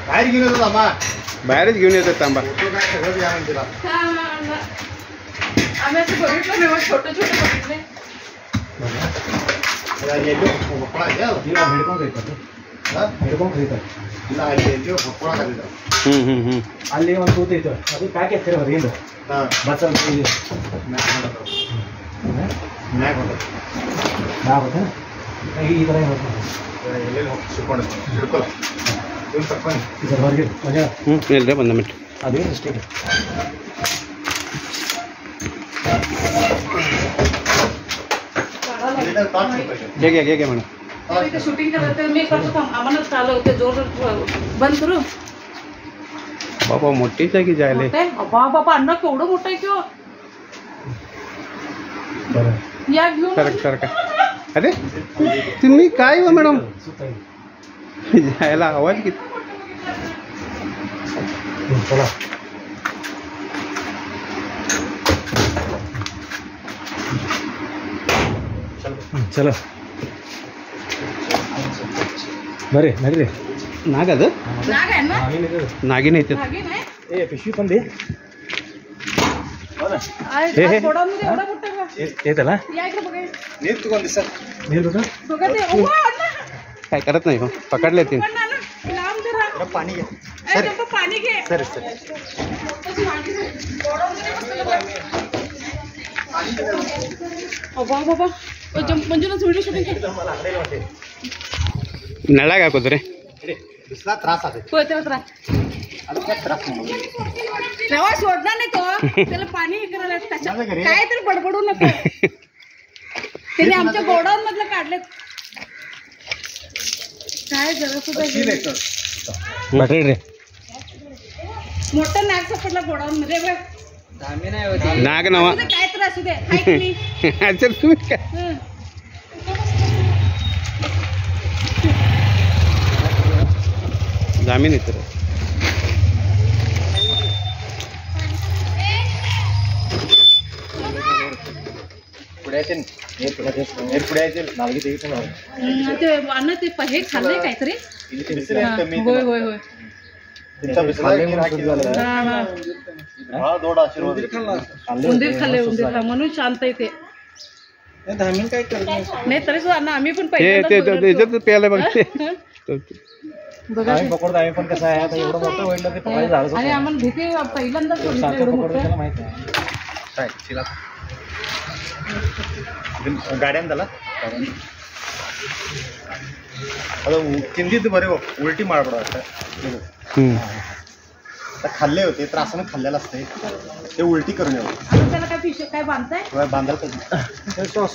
बाहेर घेऊन येतो तांबा, बाहेरच घेऊन येतात तांबा. सगळं या मंदिरात आम्ही असं बघितलं नाही, छोटे छोटे बघितले. ಅಲ್ಲಿ ಒಂದು ಕೂತೈತೆ ಅದು ಪ್ಯಾಕೆಟ್ ತಿರೋದು ಏನು ಬಸ್ ಈ ಥರ ಎಲ್ಲೆಲ್ಲಿ ಹೋಗಿ ಸಿಕ್ಕೊಂಡು ಹಿಡ್ಕೊಲ್ಲ ಇವ್ನು ತಕ್ಕೊಂಡು ಇದರ ಹೊರಗೆ ಇಲ್ಲದೆ ಬಂದ ಮಿಟ್ಟು ಅದೇನು ಮಿಸ್ಟೇಕ್. ಹೇಗೆ ಹೇಗೆ ಮೇಡम शूटिंग करते मी करतो आम्हाला चालू होते जोर बंद करू. बाबा मोठीच आहे की जायले. बाबा अन्न केवढं मोठं आहे किंवा या घेऊन सर का अरे तुम्ही काय हो मॅडम जायला आवाज किती. चलो बरे नगरे नाग ಅದು नाग आहे ना नागिन ಐತೆ नागिन आहे. ए पिशवी पण दे गोडाऊनमध्ये एवढा मोठा का? येतला या इकडे बघा नीट तಗೊಂಡಿ सर नीट बघा बघा ते अहो अण्णा काय करत नाही हो पकडले ते पण ना लांब जरा पाणी घे सर पाणी घे. सर सर अबा बाबा मंजुला व्हिडिओ शूटिंग कर. नळाग ಹಾಕೋದ್ರಿ दुसरा त्रास आहे होय त्याला त्रास ಅದಕ್ಕೆ त्रास तेव्हा सोडणार नाही तो त्याला पाणी हे करायला त्याच्यात काय तरी बडबडू नका. त्याने आमच्या गोडाऊन मधलं काढले काय जरा सुद्धा बटरी रे मोठं नाग सापडला गोडाऊन मध्ये बघ. नाग नवा काय तर असू दे हाय की नाही? अच्छा तुम्ही काय हं. जामीन येतो पुढे येते पुढे येते नालगी तेवीस ते अन्न ते हे खाल्लंय काहीतरी. होय होय होय उंदीर खाल्ले उंदीर म्हणून शांत आहे ते. नाही तरी सुद्धा अन्न आम्ही पण त्याच्यात प्यायला बघ बघा पकडतो आम्ही पण कसं आहे आता एवढं मोठं वडलं ते पकडायचं झालं आणि आम्हाला भीती पहिल्यांदाच सारखं पकडतो त्याला माहिती आहे गाड्यान त्याला ಅದು ತಿಂದಿದ್ದು ಬರೀ ಉಲ್ಟಿ ಮಾಡ್ಬಿಡ खाल्ले होते त्रासानं खाल्लेलं असते ते उलटी करून येऊ त्याला काय पिशवी काय बांधताय बांधायला